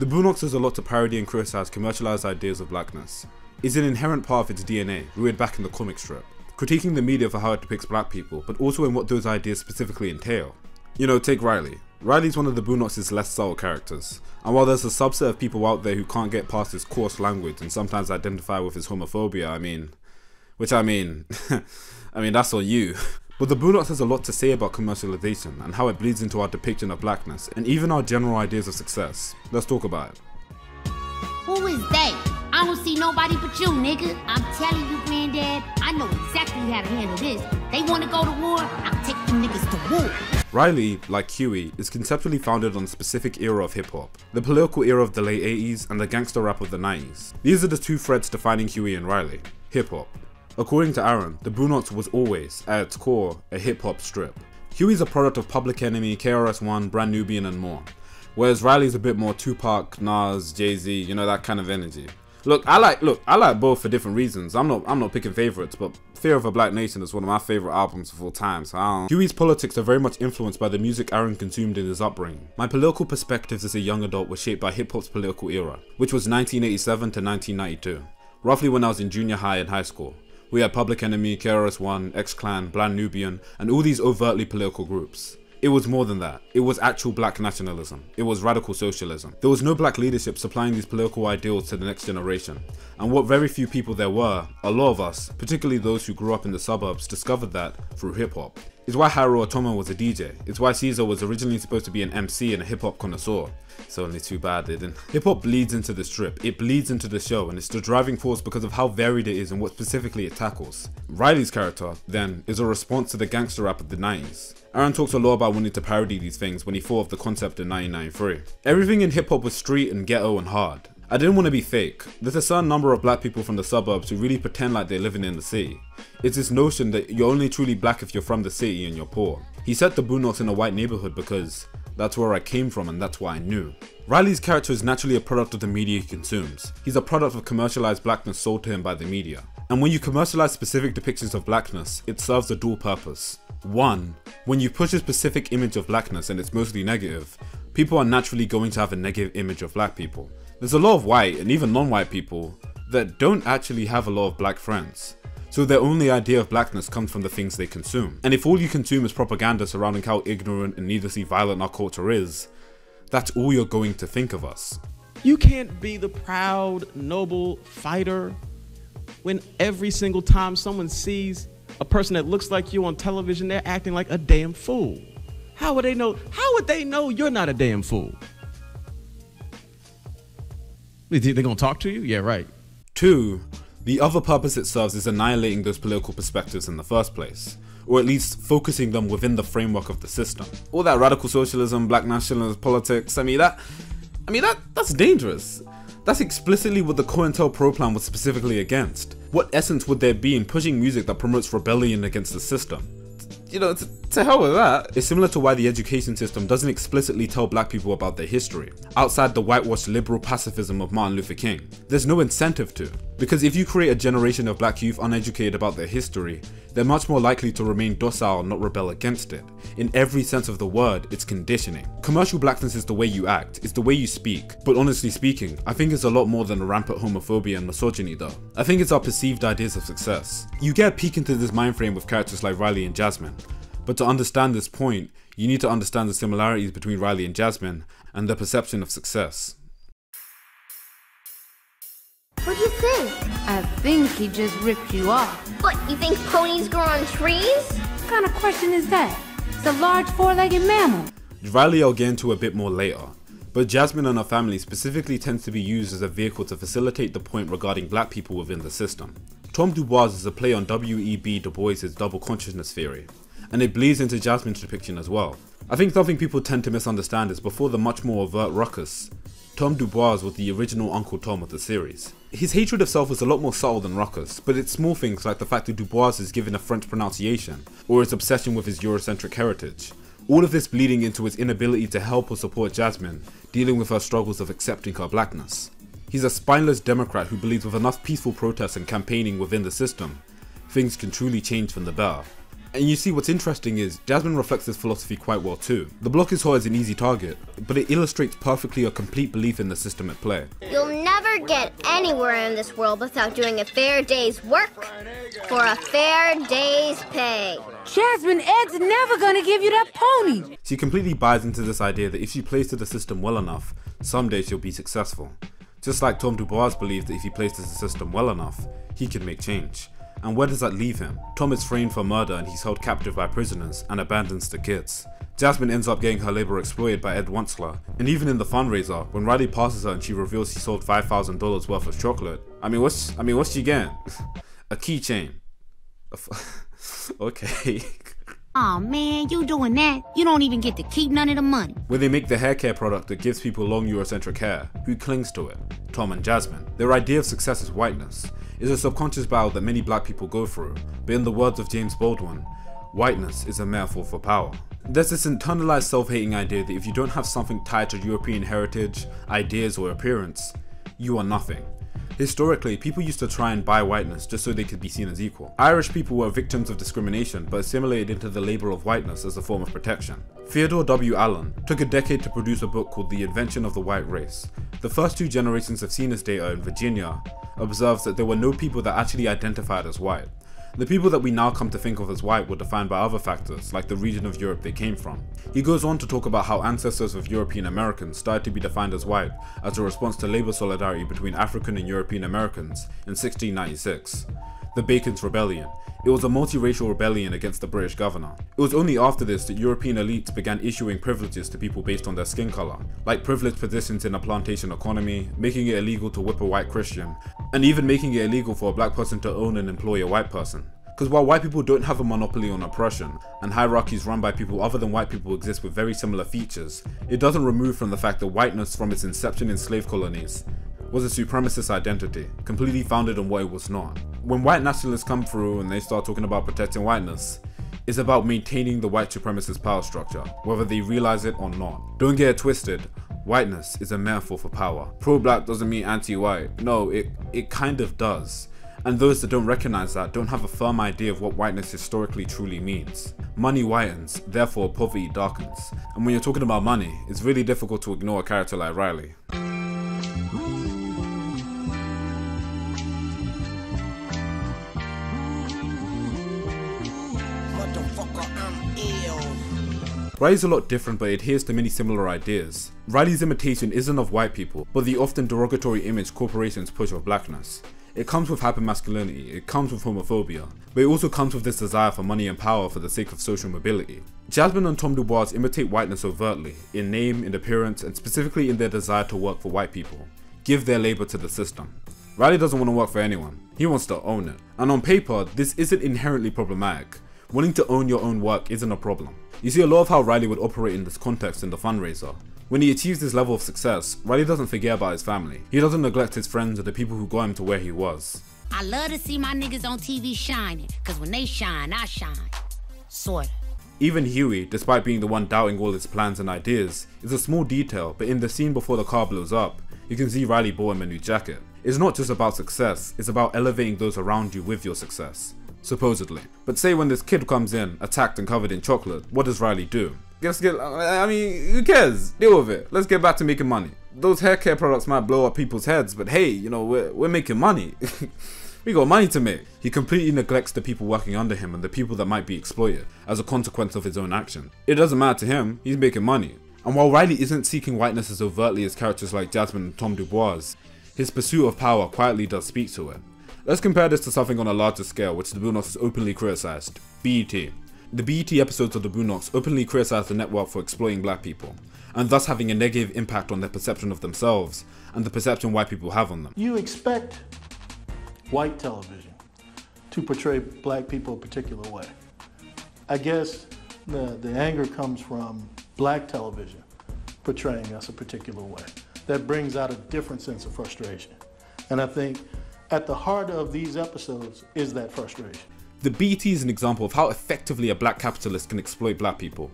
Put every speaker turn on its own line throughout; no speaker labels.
The Boondocks does a lot to parody and criticize commercialized ideas of blackness. It's an inherent part of its DNA, rooted back in the comic strip, critiquing the media for how it depicts black people, but also in what those ideas specifically entail. You know, take Riley. Riley's one of the Boondocks' less subtle characters, and while there's a subset of people out there who can't get past his coarse language and sometimes identify with his homophobia, I mean, that's on you. But the Boondocks has a lot to say about commercialization and how it bleeds into our depiction of blackness and even our general ideas of success. Let's talk about it.
Who is they? I don't see nobody but you, nigga. I'm telling you, granddad, I know exactly how to handle this. They want to go to war, I'll take them niggas to war.
Riley, like Huey, is conceptually founded on a specific era of hip-hop, the political era of the late 80s and the gangster rap of the 90s. These are the two threads defining Huey and Riley: hip-hop. According to Aaron, the Boondocks was always, at its core, a hip-hop strip. Huey's a product of Public Enemy, KRS-One, Brand Nubian and more, whereas Riley's a bit more Tupac, Nas, Jay-Z, you know, that kind of energy. Look, I like both for different reasons. I'm not picking favorites, but Fear of a Black Nation is one of my favorite albums of all time, so Huey's politics are very much influenced by the music Aaron consumed in his upbringing. My political perspectives as a young adult were shaped by hip-hop's political era, which was 1987 to 1992, roughly when I was in junior high and high school. We had Public Enemy, KRS-One, X-Clan, Brand Nubian, and all these overtly political groups. It was more than that. It was actual black nationalism. It was radical socialism. There was no black leadership supplying these political ideals to the next generation. And what very few people there were, a lot of us, particularly those who grew up in the suburbs, discovered that through hip-hop. It's why Haru Otomo was a DJ. It's why Caesar was originally supposed to be an MC and a hip-hop connoisseur. It's only too bad they didn't. Hip-hop bleeds into the strip, it bleeds into the show, and it's the driving force because of how varied it is and what specifically it tackles. Riley's character, then, is a response to the gangster rap of the 90s. Aaron talks a lot about wanting to parody these things when he thought of the concept in 1993. Everything in hip-hop was street and ghetto and hard. I didn't want to be fake. There's a certain number of black people from the suburbs who really pretend like they're living in the city. It's this notion that you're only truly black if you're from the city and you're poor. He set the Boondocks in a white neighborhood because that's where I came from and that's what I knew. Riley's character is naturally a product of the media he consumes. He's a product of commercialized blackness sold to him by the media. And when you commercialize specific depictions of blackness, it serves a dual purpose. One, when you push a specific image of blackness and it's mostly negative, people are naturally going to have a negative image of black people. There's a lot of white and even non-white people that don't actually have a lot of black friends. So their only idea of blackness comes from the things they consume. And if all you consume is propaganda surrounding how ignorant and needlessly violent our culture is, that's all you're going to think of us.
You can't be the proud, noble fighter when every single time someone sees a person that looks like you on television, they're acting like a damn fool. How would they know? How would they know you're not a damn fool? They're gonna talk to you? Yeah, right.
2. The other purpose it serves is annihilating those political perspectives in the first place, or at least focusing them within the framework of the system. All that radical socialism, black nationalist politics, that's dangerous. That's explicitly what the COINTELPRO plan was specifically against. What essence would there be in pushing music that promotes rebellion against the system? You know, to hell with that. It's similar to why the education system doesn't explicitly tell black people about their history, outside the whitewashed liberal pacifism of Martin Luther King. There's no incentive to. Because if you create a generation of black youth uneducated about their history, they're much more likely to remain docile and not rebel against it. In every sense of the word, it's conditioning. Commercial blackness is the way you act, it's the way you speak. But honestly speaking, I think it's a lot more than rampant homophobia and misogyny though. I think it's our perceived ideas of success. You get a peek into this mind frame with characters like Riley and Jazmine. But to understand this point, you need to understand the similarities between Riley and Jazmine and their perception of success.
What do you think? I think he just ripped you off.
What, you think ponies grow on trees?
What kind of question is that? It's a large four-legged mammal.
Riley I'll get into a bit more later, but Jazmine and her family specifically tends to be used as a vehicle to facilitate the point regarding black people within the system. Tom Dubois is a play on W.E.B. Du Bois' double consciousness theory, and it bleeds into Jazmine's depiction as well. I think something people tend to misunderstand is before the much more overt ruckus, Tom Dubois was the original Uncle Tom of the series. His hatred of self was a lot more subtle than ruckus, but it's small things like the fact that Dubois is given a French pronunciation, or his obsession with his Eurocentric heritage. All of this bleeding into his inability to help or support Jazmine, dealing with her struggles of accepting her blackness. He's a spineless Democrat who believes with enough peaceful protests and campaigning within the system, things can truly change from the better. And you see, what's interesting is Jazmine reflects this philosophy quite well too. The block is hard as an easy target, but it illustrates perfectly a complete belief in the system at play.
You'll never get anywhere in this world without doing a fair day's work for a fair day's pay.
Jazmine, Ed's never gonna give you that pony.
She completely buys into this idea that if she plays to the system well enough, someday she'll be successful. Just like Tom DuBois believes that if he plays to the system well enough, he can make change. And where does that leave him? Tom is framed for murder and he's held captive by prisoners and abandons the kids. Jazmine ends up getting her labor exploited by Ed Onceler, and even in the fundraiser, when Riley passes her and she reveals she sold $5,000 worth of chocolate, what's she getting? A keychain. Okay.
Aw man, you doing that? You don't even get to keep none of the money.
When they make the hair care product that gives people long Eurocentric hair, who clings to it? Tom and Jazmine. Their idea of success is whiteness. It's a subconscious battle that many black people go through, but in the words of James Baldwin, whiteness is a metaphor for power. There's this internalized self-hating idea that if you don't have something tied to European heritage, ideas or appearance, you are nothing. Historically, people used to try and buy whiteness just so they could be seen as equal. Irish people were victims of discrimination but assimilated into the label of whiteness as a form of protection. Theodore W. Allen took a decade to produce a book called The Invention of the White Race. The first 2 generations of census data in Virginia observes that there were no people that actually identified as white. The people that we now come to think of as white were defined by other factors, like the region of Europe they came from. He goes on to talk about how ancestors of European Americans started to be defined as white as a response to labor solidarity between African and European Americans in 1696. The Bacon's Rebellion. It was a multiracial rebellion against the British governor. It was only after this that European elites began issuing privileges to people based on their skin color, like privileged positions in a plantation economy, making it illegal to whip a white Christian, and even making it illegal for a black person to own and employ a white person. Because while white people don't have a monopoly on oppression, and hierarchies run by people other than white people exist with very similar features, it doesn't remove from the fact that whiteness from its inception in slave colonies was a supremacist identity, completely founded on what it was not. When white nationalists come through and they start talking about protecting whiteness, it's about maintaining the white supremacist power structure, whether they realize it or not. Don't get it twisted, whiteness is a metaphor for power. Pro-black doesn't mean anti-white. No, it kind of does. And those that don't recognize that don't have a firm idea of what whiteness historically truly means. Money whitens, therefore poverty darkens. And when you're talking about money, it's really difficult to ignore a character like Riley. Riley's a lot different but adheres to many similar ideas. Riley's imitation isn't of white people, but the often derogatory image corporations push of blackness. It comes with hypermasculinity, it comes with homophobia, but it also comes with this desire for money and power for the sake of social mobility. Jazmine and Tom DuBois imitate whiteness overtly, in name, in appearance, and specifically in their desire to work for white people. Give their labor to the system. Riley doesn't want to work for anyone, he wants to own it. And on paper, this isn't inherently problematic. Wanting to own your own work isn't a problem. You see a lot of how Riley would operate in this context in the fundraiser. When he achieves this level of success, Riley doesn't forget about his family. He doesn't neglect his friends or the people who got him to where he was.
I love to see my niggas on TV shining, cause when they shine, I shine. Sorta.
Even Huey, despite being the one doubting all his plans and ideas, is a small detail, but in the scene before the car blows up, you can see Riley bought him a new jacket. It's not just about success, it's about elevating those around you with your success. Supposedly. But say when this kid comes in, attacked and covered in chocolate, what does Riley do? Who cares? Deal with it. Let's get back to making money. Those hair care products might blow up people's heads, but hey, you know, we're making money. We got money to make. He completely neglects the people working under him and the people that might be exploited as a consequence of his own action. It doesn't matter to him, he's making money. And while Riley isn't seeking whiteness as overtly as characters like Jazmine and Tom DuBois, his pursuit of power quietly does speak to it. Let's compare this to something on a larger scale which the Boondocks has openly criticized, BET. The BET episodes of the Boondocks openly criticize the network for exploiting black people, and thus having a negative impact on their perception of themselves and the perception white people have on them.
You expect white television to portray black people a particular way. I guess the anger comes from black television portraying us a particular way. That brings out a different sense of frustration. And I think at the heart of these episodes is that frustration.
The BET is an example of how effectively a black capitalist can exploit black people.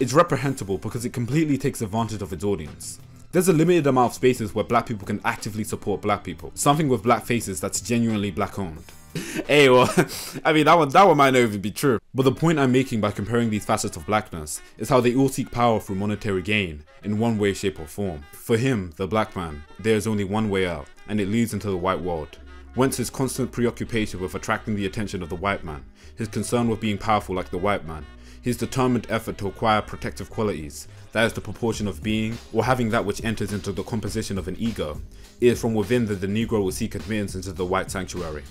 It's reprehensible because it completely takes advantage of its audience. There's a limited amount of spaces where black people can actively support black people, something with black faces that's genuinely black owned. Hey, well, I mean, that one might not even be true. But the point I'm making by comparing these facets of blackness is how they all seek power through monetary gain in one way, shape or form. For him, the black man, there is only one way out, and it leads into the white world. Whence his constant preoccupation with attracting the attention of the white man, his concern with being powerful like the white man, his determined effort to acquire protective qualities, that is the proportion of being, or having that which enters into the composition of an ego. It is from within that the Negro will seek admittance into the white sanctuary.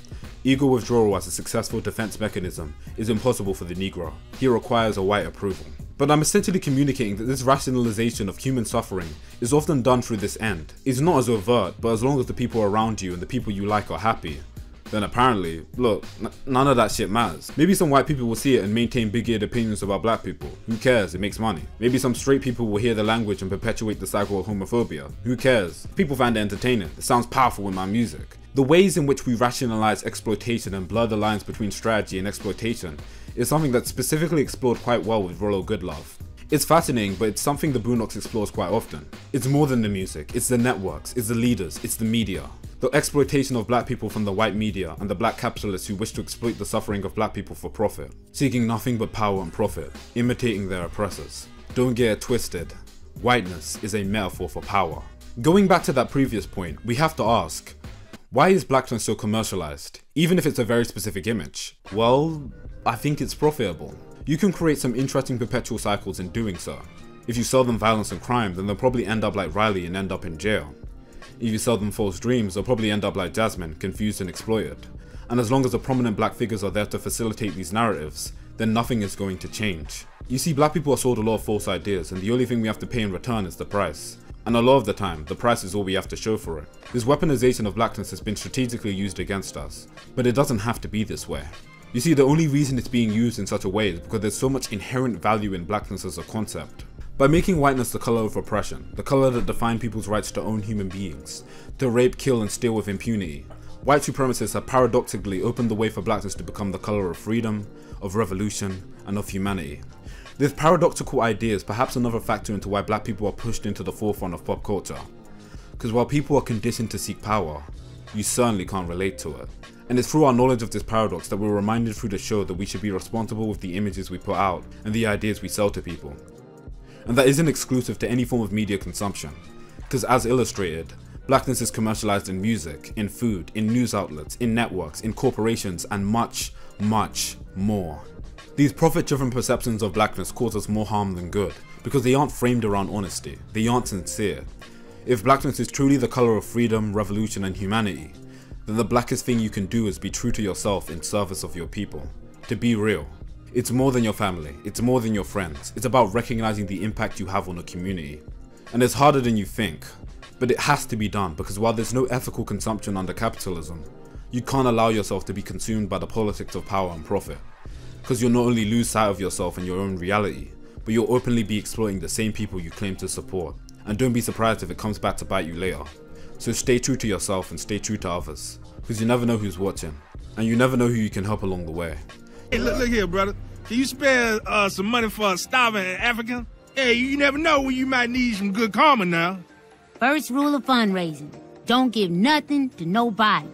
Ego withdrawal as a successful defense mechanism is impossible for the Negro. He requires a white approval. But I'm essentially communicating that this rationalization of human suffering is often done through this end. It's not as overt, but as long as the people around you and the people you like are happy, then apparently, look, none of that shit matters. Maybe some white people will see it and maintain big-eared opinions about black people. Who cares? It makes money. Maybe some straight people will hear the language and perpetuate the cycle of homophobia. Who cares? People find it entertaining. It sounds powerful in my music. The ways in which we rationalize exploitation and blur the lines between strategy and exploitation is something that's specifically explored quite well with Rollo Goodlove. It's fascinating, but it's something the Boondocks explores quite often. It's more than the music, it's the networks, it's the leaders, it's the media. The exploitation of black people from the white media and the black capitalists who wish to exploit the suffering of black people for profit, seeking nothing but power and profit, imitating their oppressors. Don't get it twisted, whiteness is a metaphor for power. Going back to that previous point, we have to ask, why is blackness so commercialized, even if it's a very specific image? Well, I think it's profitable. You can create some interesting perpetual cycles in doing so. If you sell them violence and crime, then they'll probably end up like Riley and end up in jail. If you sell them false dreams, they'll probably end up like Jazmine, confused and exploited. And as long as the prominent black figures are there to facilitate these narratives, then nothing is going to change. You see, black people are sold a lot of false ideas, and the only thing we have to pay in return is the price. And a lot of the time, the price is all we have to show for it. This weaponization of blackness has been strategically used against us, but it doesn't have to be this way. You see, the only reason it's being used in such a way is because there's so much inherent value in blackness as a concept. By making whiteness the color of oppression, the color that defined people's rights to own human beings, to rape, kill and steal with impunity, white supremacists have paradoxically opened the way for blackness to become the color of freedom, of revolution, and of humanity. This paradoxical idea is perhaps another factor into why black people are pushed into the forefront of pop culture. Because while people are conditioned to seek power, you certainly can't relate to it. And it's through our knowledge of this paradox that we're reminded through the show that we should be responsible with the images we put out and the ideas we sell to people. And that isn't exclusive to any form of media consumption, because as illustrated, blackness is commercialized in music, in food, in news outlets, in networks, in corporations, and much, much more. These profit-driven perceptions of blackness cause us more harm than good, because they aren't framed around honesty, they aren't sincere. If blackness is truly the color of freedom, revolution, and humanity, then the blackest thing you can do is be true to yourself in service of your people. To be real. It's more than your family, it's more than your friends, it's about recognizing the impact you have on a community. And it's harder than you think, but it has to be done because while there's no ethical consumption under capitalism, you can't allow yourself to be consumed by the politics of power and profit. Because you'll not only lose sight of yourself and your own reality, but you'll openly be exploiting the same people you claim to support. And don't be surprised if it comes back to bite you later. So stay true to yourself and stay true to others, because you never know who's watching, and you never know who you can help along the way.
Hey, look here, brother. Can you spare some money for a starving African? Hey, you never know when you might need some good karma now.
First rule of fundraising, don't give nothing to nobody.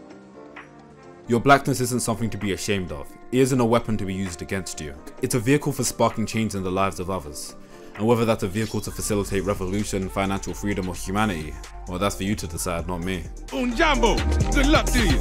Your blackness isn't something to be ashamed of. It isn't a weapon to be used against you. It's a vehicle for sparking change in the lives of others. And whether that's a vehicle to facilitate revolution, financial freedom, or humanity, well, that's for you to decide, not me.
Jumbo, good luck to you.